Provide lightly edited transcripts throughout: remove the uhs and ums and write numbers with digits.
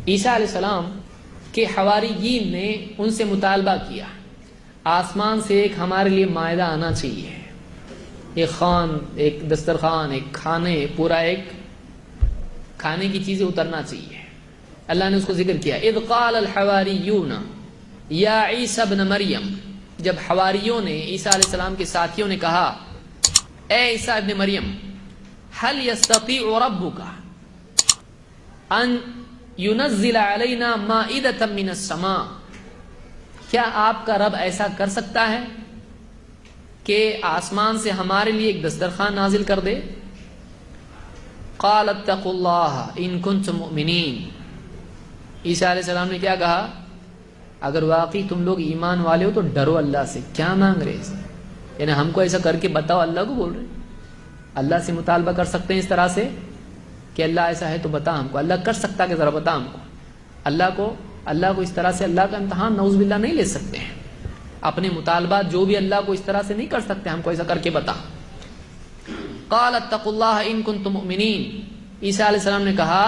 عیسیٰ علیہ السلام کے حواریین نے ان سے مطالبہ کیا آسمان سے ایک ہمارے لیے مائدہ آنا چاہیے، ایک دسترخوان، ایک کھانے، پورا ایک کھانے کی چیزیں اترنا چاہیے۔ اللہ نے اس کو ذکر کیا، اذ قال الحواریون یا عیسی ابن مریم، جب حواریوں نے عیسیٰ علیہ السلام کے ساتھیوں نے کہا اے عیسیٰ ابن مریم هل يستطيع ربك ان ينزل علينا مائدة من السماء، کیا آپ کا رب ایسا کر سکتا ہے کہ آسمان سے ہمارے لیے ایک دسترخوان نازل کر دے؟ قال اتقوا اللہ ان کنتم مؤمنین، عیسیٰ علیہ السلام نے کیا کہا؟ اگر واقعی تم لوگ ایمان والے ہو تو ڈرو اللہ سے۔ کیا مانگ رہے ہیں؟ یعنی ہم کو ایسا کر کے بتاؤ، اللہ کو بول رہے ہیں۔ اللہ سے مطالبہ کر سکتے ہیں اس طرح سے کہ اللہ ایسا ہے تو بتا ہم کو، اللہ کر سکتا کہ ذرا بتا ہم کو۔ اللہ کو اس طرح سے اللہ کا امتحان نعوذ باللہ نہیں لے سکتے ہیں، اپنے مطالبات جو بھی اللہ کو اس طرح سے نہیں کر سکتے، ہم کو ایسا کر کے بتا۔ قال اتقوا اللہ ان کنتم مؤمنین، عیسیٰ علیہ السلام نے کہا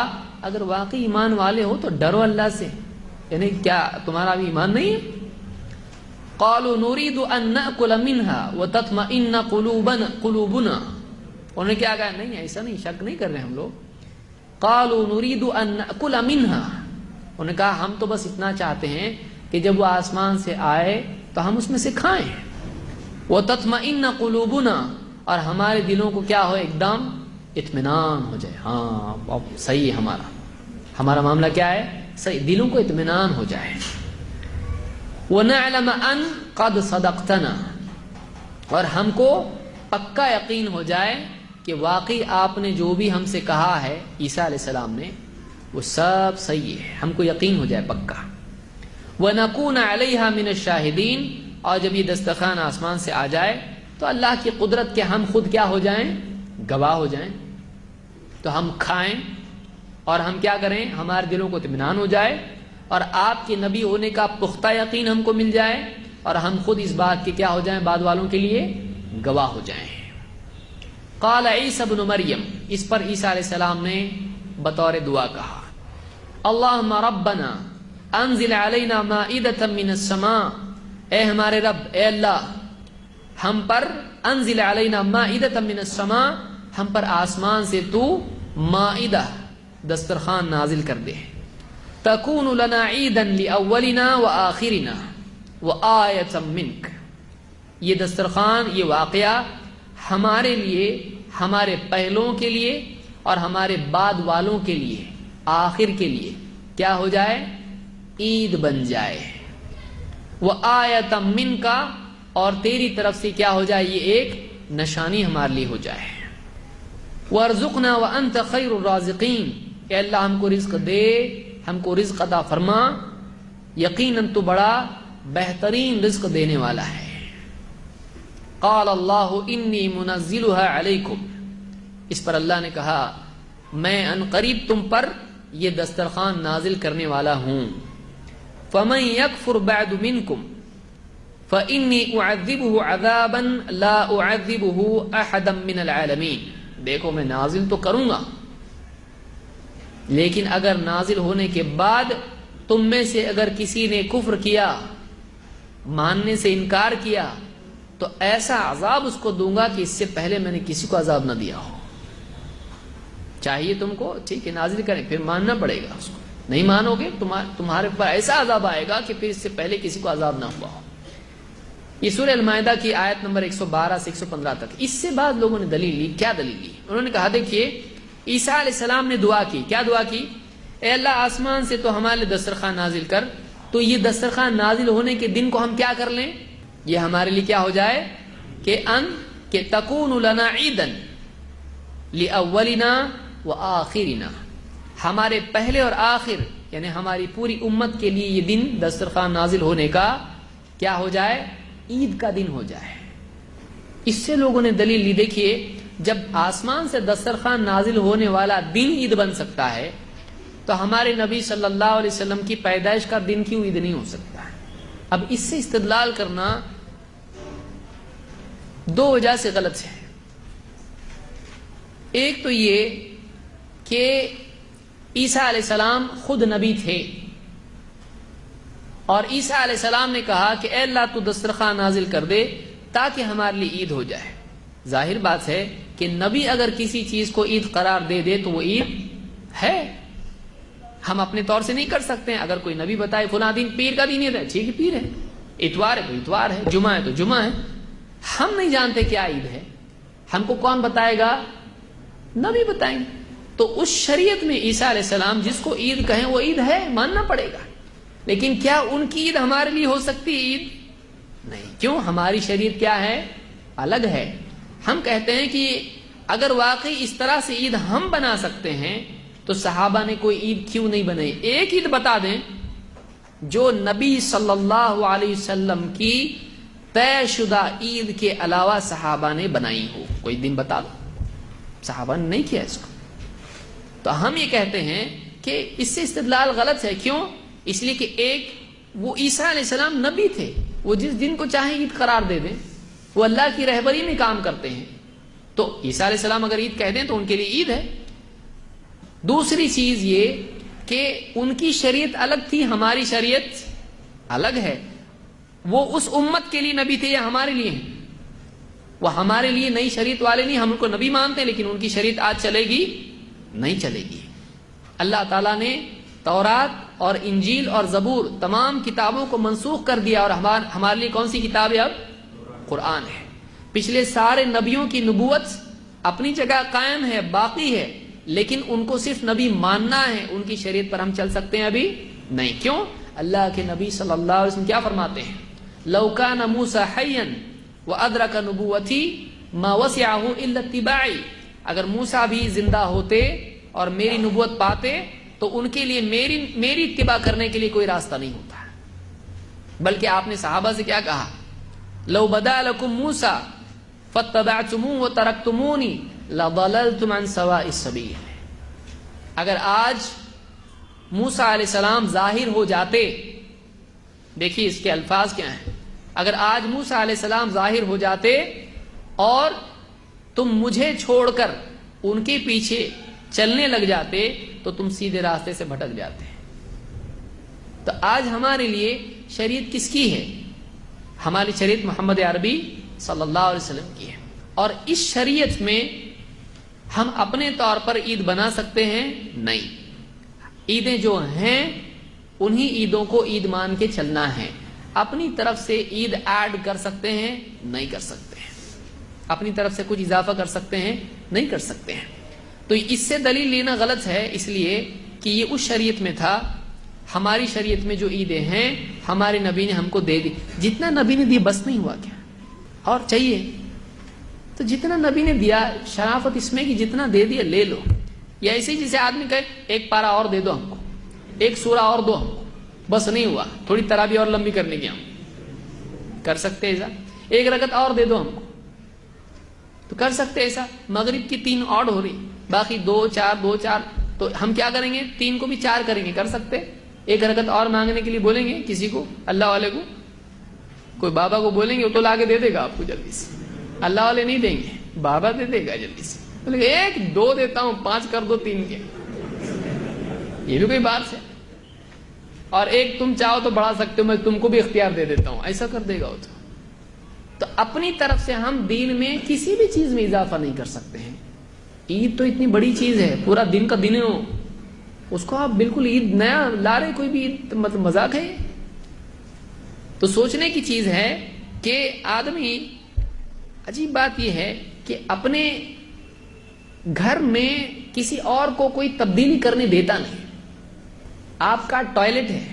اگر واقعی ایمان والے ہو تو ڈرو اللہ سے، یعنی کیا تمہارا بھی ایمان نہیں ہے؟ قالوا نريد ان ناكل منها وتطمئن قلوبنا، انہوں نے کیا کہا؟ نہیں ایسا نہیں، شک نہیں کر رہے ہم لوگ۔ قالوا نريد ان ناكل منها، انہوں نے کہا ہم تو بس اتنا چاہتے ہیں کہ جب وہ آسمان سے آئے تو ہم اس میں سے کھائیں۔ وتطمئن قلوبنا، اور ہمارے دلوں کو کیا ہو؟ ایک دم اطمینان ہو جائے، ہاں اب صحیح ہے، ہمارا معاملہ کیا ہے؟ صحیح، دلوں کو اطمینان ہو جائے۔ وَنَعْلَمَ أَن قَدْ صَدَقْتَنَا، اور ہم کو پکا یقین ہو جائے کہ واقعی آپ نے جو بھی ہم سے کہا ہے عیسیٰ علیہ السلام نے وہ سب صحیح ہے، ہم کو یقین ہو جائے پکا۔ وَنَكُونَ عَلَيْهَا مِنَ الشَّاهِدِينَ، اور جب یہ دسترخوان آسمان سے آ جائے تو اللہ کی قدرت کے ہم خود کیا ہو جائیں؟ گواہ ہو جائیں، تو ہم کھائیں اور ہم کیا کریں؟ ہمارے دلوں کو اطمینان ہو جائے اور آپ کے نبی ہونے کا پختہ یقین ہم کو مل جائے اور ہم خود اس بات کے کیا ہو جائیں؟ بعد والوں کے لیے گواہ ہو جائیں۔ قال عیسی ابن مریم، اس پر عیسیٰ علیہ السلام نے بطور دعا کہا اللہم ربنا انزل علینا مائدۃ من السماء، اے ہمارے رب، اے اللہ ہم پر انزل علینا مائدۃ من السماء، ہم پر آسمان سے تو مائدہ دسترخوان نازل کر دے، تکون لنا عیدا لاولنا وآخرنا وآیۃ منک، یہ دسترخوان، یہ واقعہ ہمارے لیے، ہمارے پہلوں کے لیے اور ہمارے بعد والوں کے لیے، آخر کے لیے کیا ہو جائے؟ عید بن جائے۔ وآیۃ منک، اور تیری طرف سے کیا ہو جائے؟ یہ ایک نشانی ہمارے لیے ہو جائے۔ وارزقنا وانت خیر الرازقین، اے اللہ ہم کو رزق دے، ہم کو رزق عطا فرما، یقیناً تو بڑا بہترین رزق دینے والا ہے۔ قال اللہ انی منزلها علیکم، اس پر اللہ نے کہا میں ان قریب تم پر یہ دسترخوان نازل کرنے والا ہوں۔ فمن یکفر بعد منکم فانی اعذبه عذابا لا اعذبه احدا من العالمین، دیکھو میں نازل تو کروں گا لیکن اگر نازل ہونے کے بعد تم میں سے اگر کسی نے کفر کیا، ماننے سے انکار کیا، تو ایسا عذاب اس کو دوں گا کہ اس سے پہلے میں نے کسی کو عذاب نہ دیا ہو۔ چاہیے تم کو ٹھیک ہے نازل کریں، پھر ماننا پڑے گا اس کو، نہیں مانو گے تمہارے پر ایسا عذاب آئے گا کہ پھر اس سے پہلے کسی کو عذاب نہ ہوا ہو۔ یہ سورہ المائدہ کی آیت نمبر 112 سے 115 تک۔ اس سے بعد لوگوں نے دلیل لی، کیا دلیل لی؟ انہوں نے کہا دیکھیے عیسیٰ علیہ السلام نے دعا کی، کیا دعا کی؟ اے اللہ آسمان سے تو ہمارے دسترخوان نازل کر، تو یہ دسترخوان نازل ہونے کے دن کو ہم کیا کر لیں؟ یہ ہمارے لیے کیا ہو جائے کہ تکون لنا عیدا لاولنا وآخرنا، ہمارے پہلے اور آخر یعنی ہماری پوری امت کے لیے یہ دن دسترخوان نازل ہونے کا کیا ہو جائے؟ عید کا دن ہو جائے۔ اس سے لوگوں نے دلیل لی، دیکھیے جب آسمان سے دسترخوان نازل ہونے والا دن عید بن سکتا ہے تو ہمارے نبی صلی اللہ علیہ وسلم کی پیدائش کا دن کیوں عید نہیں ہو سکتا ہے؟ اب اس سے استدلال کرنا دو وجہ سے غلط ہے۔ ایک تو یہ کہ عیسیٰ علیہ السلام خود نبی تھے، اور عیسیٰ علیہ السلام نے کہا کہ اے اللہ تو دسترخوان نازل کر دے تاکہ ہمارے لیے عید ہو جائے۔ ظاہر بات ہے کہ نبی اگر کسی چیز کو عید قرار دے دے تو وہ عید ہے، ہم اپنے طور سے نہیں کر سکتے ہیں۔ اگر کوئی نبی بتائے فلاں دن پیر کا دن ہے، ٹھیک ہے پیر ہے، اتوار ہے تو اتوار ہے، جمعہ ہے تو جمعہ ہے، ہم نہیں جانتے کیا عید ہے، ہم کو کون بتائے گا؟ نبی بتائیں گے۔ تو اس شریعت میں عیسیٰ علیہ السلام جس کو عید کہیں وہ عید ہے، ماننا پڑے گا، لیکن کیا ان کی عید ہمارے لیے ہو سکتی عید؟ نہیں۔ کیوں؟ ہماری شریعت کیا ہے؟ الگ ہے۔ ہم کہتے ہیں کہ اگر واقعی اس طرح سے عید ہم بنا سکتے ہیں تو صحابہ نے کوئی عید کیوں نہیں بنائی؟ ایک عید بتا دیں جو نبی صلی اللہ علیہ وسلم کی طے شدہ عید کے علاوہ صحابہ نے بنائی ہو، کوئی دن بتا دو۔ صحابہ نے نہیں کیا اس کو، تو ہم یہ کہتے ہیں کہ اس سے استدلال غلط ہے۔ کیوں؟ اس لیے کہ ایک وہ عیسیٰ علیہ السلام نبی تھے، وہ جس دن کو چاہیں عید قرار دے دیں، وہ اللہ کی رہبری میں کام کرتے ہیں، تو عیسیٰ علیہ السلام اگر عید کہہ دیں تو ان کے لیے عید ہے۔ دوسری چیز یہ کہ ان کی شریعت الگ تھی، ہماری شریعت الگ ہے۔ وہ اس امت کے لیے نبی تھے یا ہمارے لیے ہیں؟ وہ ہمارے لیے نئی شریعت والے نہیں، ہم ان کو نبی مانتے ہیں، لیکن ان کی شریعت آج چلے گی؟ نہیں چلے گی۔ اللہ تعالیٰ نے تورات اور انجیل اور زبور تمام کتابوں کو منسوخ کر دیا، اور ہمارے لیے کون سی کتاب ہے اب؟ قرآن ہے۔ پچھلے سارے نبیوں کی نبوت اپنی جگہ قائم ہے، باقی ہے، لیکن ان کو صرف نبی ماننا ہے، ان کی شریعت پر ہم چل سکتے ہیں ابھی نہیں۔ کیوں؟ اللہ کے نبی صلی اللہ علیہ وسلم کیا فرماتے ہیں؟ لو کان موسیٰ حیا وادرک نبوتی ما وسعہ الا اتباعی، اگر موسیٰ بھی زندہ ہوتے اور میری نبوت پاتے تو ان کے لیے میری اتباع کرنے کے لیے کوئی راستہ نہیں ہوتا۔ بلکہ آپ نے صحابہ سے کیا کہا؟ لو بدا لکم موسیٰ فاتبعتموہ وترکتمونی لضللتم عن سواء السبیل، اگر آج موسیٰ علیہ السلام ظاہر ہو جاتے، دیکھیے اس کے الفاظ کیا ہیں، اگر آج موسیٰ علیہ السلام ظاہر ہو جاتے اور تم مجھے چھوڑ کر ان کے پیچھے چلنے لگ جاتے تو تم سیدھے راستے سے بھٹک جاتے۔ تو آج ہمارے لیے شریعت کس کی ہے؟ ہماری شریعت محمد عربی صلی اللہ علیہ وسلم کی ہے، اور اس شریعت میں ہم اپنے طور پر عید بنا سکتے ہیں؟ نہیں۔ عیدیں جو ہیں انہی عیدوں کو عید مان کے چلنا ہے، اپنی طرف سے عید ایڈ کر سکتے ہیں؟ نہیں کر سکتے ہیں۔ اپنی طرف سے کچھ اضافہ کر سکتے ہیں؟ نہیں کر سکتے ہیں۔ تو اس سے دلیل لینا غلط ہے، اس لیے کہ یہ اس شریعت میں تھا۔ ہماری شریعت میں جو عیدیں ہیں ہمارے نبی نے ہم کو دے دی، جتنا نبی نے دی بس نہیں ہوا کیا اور چاہیے؟ تو جتنا نبی نے دیا، شرافت اس میں کہ جتنا دے دیا لے لو، یا ایسے جیسے آدمی کہے ایک پارا اور دے دو ہم کو، ایک سورہ اور دو ہم کو، بس نہیں ہوا، تھوڑی تراویح اور لمبی کرنے کی ہم کر سکتے ایسا، ایک رکعت اور دے دو ہم کو تو کر سکتے ایسا، مغرب کی 3 اور ہو رہی، باقی 2 4 تو ہم کیا کریں گے؟ 3 کو بھی 4 کریں گے، کر سکتے۔ ایک رکعت اور مانگنے کے لیے بولیں گے کسی کو، اللہ والے کو، کوئی بابا کو بولیں گے وہ تو لا کے دے دے گا آپ کو جلدی سے، اللہ والے نہیں دیں گے، بابا دے دے گا جلدی سے، بولے 1 2 دیتا ہوں، 5 کر دو 3 کے، یہ بھی کوئی بات ہے۔ اور ایک تم چاہو تو بڑھا سکتے ہو، میں تم کو بھی اختیار دے دیتا ہوں، ایسا کر دے گا وہ تو اپنی طرف سے ہم دین میں کسی بھی چیز میں اضافہ نہیں کر سکتے ہیں۔ عید تو اتنی بڑی چیز ہے، پورا دن کا دن ہو، اس کو آپ بالکل عید نیا لا رہے، کوئی بھی عید مطلب مذاق ہے؟ تو سوچنے کی چیز ہے کہ آدمی، عجیب بات یہ ہے کہ اپنے گھر میں کسی اور کو کوئی تبدیلی کرنے دیتا نہیں۔ آپ کا ٹوائلٹ ہے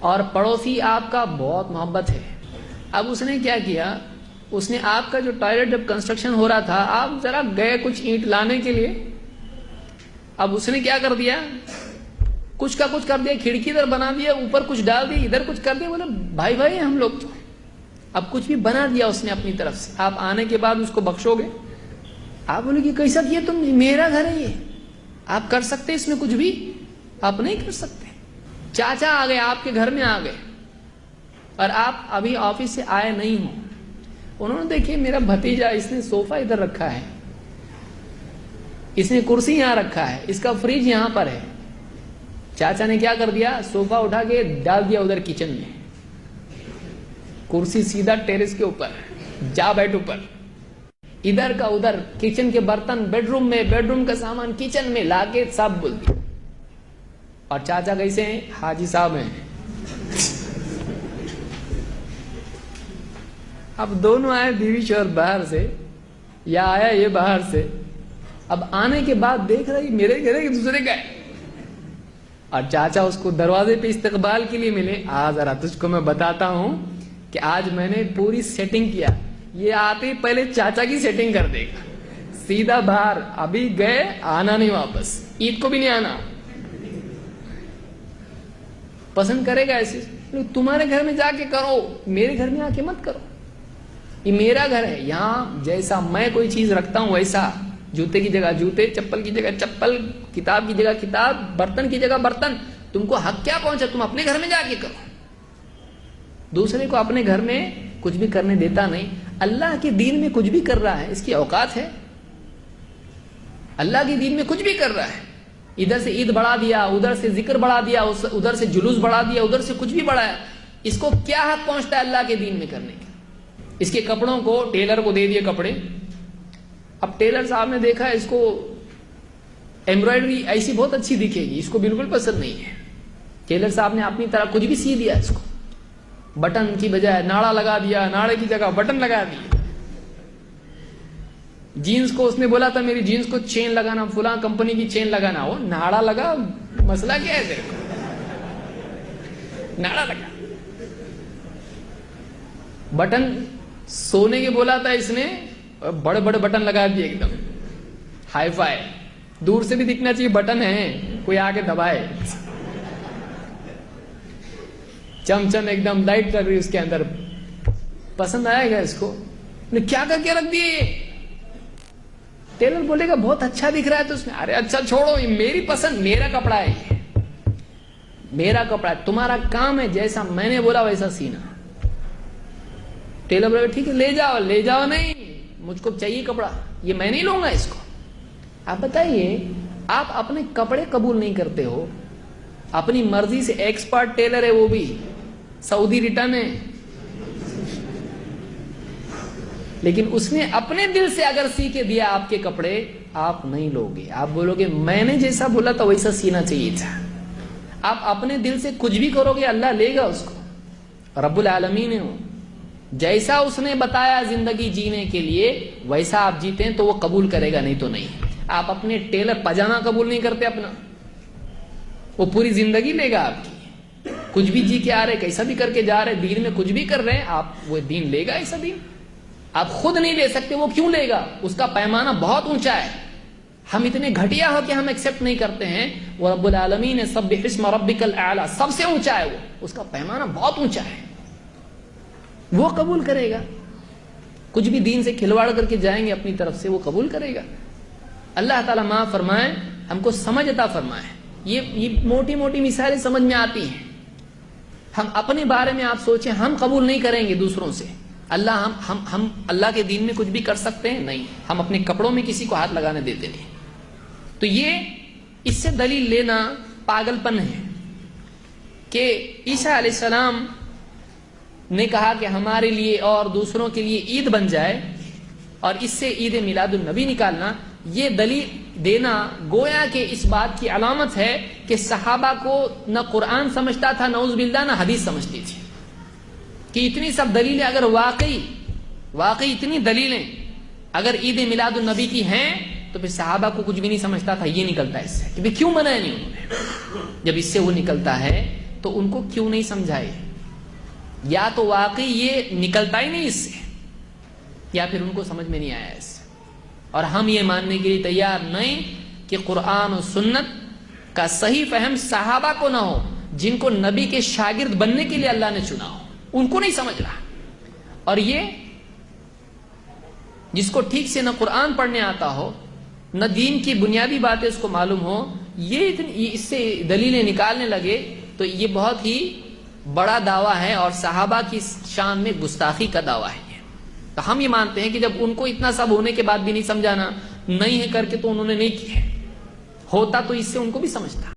اور پڑوسی آپ کا بہت محبت ہے، اب اس نے کیا کیا، اس نے آپ کا جو ٹوائلٹ جب کنسٹرکشن ہو رہا تھا، آپ ذرا گئے کچھ اینٹ لانے کے لیے، اب اس نے کیا کر دیا، کچھ کا کچھ کر دیا، کھڑکی ادھر بنا دیا، اوپر کچھ ڈال دیا، ادھر کچھ کر دیا، بولے بھائی ہم لوگ تو، اب کچھ بھی بنا دیا اس نے اپنی طرف سے، آپ آنے کے بعد اس کو بخشو گے؟ آپ بولے کہ کیسا کیا تم، میرا گھر ہے یہ، آپ کر سکتے اس میں کچھ بھی؟ آپ نہیں کر سکتے۔ چاچا آ گئے، آپ کے گھر میں آ گئے اور آپ ابھی آفس سے آئے نہیں ہوں، انہوں نے دیکھے میرا بھتیجا، اس نے صوفہ ادھر رکھا ہے، اس نے کرسی یہاں رکھا ہے، اس کا فریج یہاں پر ہے، چاچا نے کیا کر دیا, صوفہ اٹھا کے ڈال دیا ادھر کچن میں, کرسی سیدھا ٹیرس کے اوپر, جا بیٹھ اوپر, ادھر کا ادھر, کچن کے برتن بیڈ روم میں, بیڈ روم کا سامان کچن میں لا کے سب بول دیا. اور چاچا کیسے ہیں؟ حاجی صاحب ہیں. اب دونوں آئے, بیوی شوہر باہر سے, یا آیا یہ باہر سے. اب آنے کے بعد دیکھ رہا ہے میرے گھر ہے کہ دوسرے کا ہے. اور چاچا اس کو دروازے پہ استقبال کے لیے ملے, ذرا تجھ کو میں بتاتا ہوں کہ آج میں نے پوری سیٹنگ کیا. یہ آتے ہی پہلے چاچا کی سیٹنگ کر دے گا, سیدھا باہر, ابھی گئے, آنا نہیں واپس, عید کو بھی نہیں آنا. پسند کرے گا ایسے, تمہارے گھر میں جا کے کرو, میرے گھر میں آ کے مت کرو. یہ میرا گھر ہے, یہاں جیسا میں کوئی چیز رکھتا ہوں ویسا, جوتے کی جگہ جوتے, چپل کی جگہ چپل, کتاب کی جگہ کتاب, برتن کی جگہ برتن. تم کو حق کیا پہنچا, تم اپنے گھر میں جا کے کرو. دوسرے کو اپنے گھر میں کچھ بھی کرنے دیتا نہیں. اللہ کے دین میں کچھ بھی کر رہا ہے, اس کی اوقات ہے. اللہ کے دین میں کچھ بھی کر رہا ہے, ادھر سے عید بڑھا دیا, ادھر سے ذکر بڑھا دیا, ادھر سے جلوس بڑھا دیا, ادھر سے کچھ بھی بڑھایا. اس کو کیا حق پہنچتا ہے اللہ کے دین میں کرنے کا؟ اس کے کپڑوں کو ٹیلر کو دے دیے کپڑے. اب ٹیلر صاحب نے دیکھا اس کو ایمبرائڈری ایسی بہت اچھی دکھے گی, اس کو بالکل پسند نہیں ہے. ٹیلر صاحب نے اپنی طرح کچھ بھی سی دیا, اس کو بٹن کی بجائے ناڑا لگا دیا, ناڑے کی جگہ بٹن لگا دی. جینس کو اس نے بولا تھا میری جینس کو چین لگانا, فلاں کمپنی کی چین لگانا, وہ ناڑا لگا. مسئلہ کیا ہے تیرے کو, ناڑا لگا. بٹن سونے کے بولا تھا اس نے, بڑے بڑے بٹن لگا دیے, ایک دم ہائی فائی. دور سے بھی دکھنا چاہیے بٹن ہے, کوئی آگے دبائے. چم چم ایک دم لائٹ کر رہی اس کے اندر. پسند آئے گا اس کو, کیا کر کے رکھ دیے. ٹیلر بولے گا بہت اچھا دکھ رہا ہے, تو اس میں ارے اچھا چھوڑو, یہ میری پسند, میرا کپڑا ہے, یہ میرا کپڑا ہے, تمہارا کام ہے جیسا میں نے بولا ویسا سینا. ٹیلر بولے گا ٹھیک ہے لے جاؤ. لے جاؤ نہیں, مجھ کو چاہیے کپڑا, یہ میں نہیں لوں گا اس کو. آپ بتائیے, آپ اپنے کپڑے قبول نہیں کرتے ہو, اپنی مرضی سے. ایکسپرٹ ٹیلر ہے, وہ بھی سعودی ریٹرن ہے, لیکن اس نے اپنے دل سے اگر سی کے دیا آپ کے کپڑے, آپ نہیں لوگے. آپ بولو گے میں نے جیسا بولا تھا ویسا سینا چاہیے تھا. آپ اپنے دل سے کچھ بھی کرو گے, اللہ لے گا اس کو. رب العالمین ہے, جیسا اس نے بتایا زندگی جینے کے لیے ویسا آپ جیتے ہیں تو وہ قبول کرے گا, نہیں تو نہیں. آپ اپنے ٹیلر پاجامہ قبول نہیں کرتے اپنا, وہ پوری زندگی لے گا آپ کی. کچھ بھی جی کے آ رہے, کیسا بھی کر کے جا رہے, دین میں کچھ بھی کر رہے ہیں آپ, وہ دین لے گا. ایسا دین آپ خود نہیں لے سکتے, وہ کیوں لے گا؟ اس کا پیمانہ بہت اونچا ہے. ہم اتنے گھٹیا ہو کہ ہم ایکسپٹ نہیں کرتے ہیں. وہ رب العالمین سبح اسم ربک الاعلی, سب سے اونچا ہے وہ, اس کا پیمانہ بہت اونچا ہے, وہ قبول کرے گا. کچھ بھی دین سے کھلواڑ کر کے جائیں گے اپنی طرف سے, وہ قبول کرے گا. اللہ تعالیٰ معاف فرمائے, ہم کو سمجھ عطا فرمائے. یہ موٹی موٹی مثالیں سمجھ میں آتی ہیں. ہم اپنے بارے میں آپ سوچیں, ہم قبول نہیں کریں گے دوسروں سے. ہم اللہ کے دین میں کچھ بھی کر سکتے ہیں نہیں, ہم اپنے کپڑوں میں کسی کو ہاتھ لگانے دیتے نہیں. تو یہ اس سے دلیل لینا پاگل پن ہے کہ عیسیٰ علیہ السلام نے کہا کہ ہمارے لیے اور دوسروں کے لیے عید بن جائے, اور اس سے عید میلاد النبی نکالنا, یہ دلیل دینا گویا کہ اس بات کی علامت ہے کہ صحابہ کو نہ قرآن سمجھتا تھا نعوذ باللہ, نہ حدیث سمجھتی تھی. کہ اتنی سب دلیلیں اگر واقعی اتنی دلیلیں اگر عید میلاد النبی کی ہیں, تو پھر صحابہ کو کچھ بھی نہیں سمجھتا تھا. یہ نکلتا ہے اس سے کہ کیوں منایا نہیں انہوں نے. جب اس سے وہ نکلتا ہے تو ان کو کیوں نہیں سمجھائے, یا تو واقعی یہ نکلتا ہی نہیں اس سے, یا پھر ان کو سمجھ میں نہیں آیا اس سے. اور ہم یہ ماننے کے لیے تیار نہیں کہ قرآن و سنت کا صحیح فہم صحابہ کو نہ ہو, جن کو نبی کے شاگرد بننے کے لیے اللہ نے چنا ہو, ان کو نہیں سمجھ رہا. اور یہ جس کو ٹھیک سے نہ قرآن پڑھنے آتا ہو, نہ دین کی بنیادی باتیں اس کو معلوم ہو, یہ اس سے دلیلیں نکالنے لگے, تو یہ بہت ہی بڑا دعویٰ ہے, اور صحابہ کی شان میں گستاخی کا دعویٰ ہے. تو ہم یہ مانتے ہیں کہ جب ان کو اتنا سب ہونے کے بعد بھی نہیں سمجھانا, نہیں ہے کر کے, تو انہوں نے نہیں کیا. ہوتا تو اس سے ان کو بھی سمجھتا.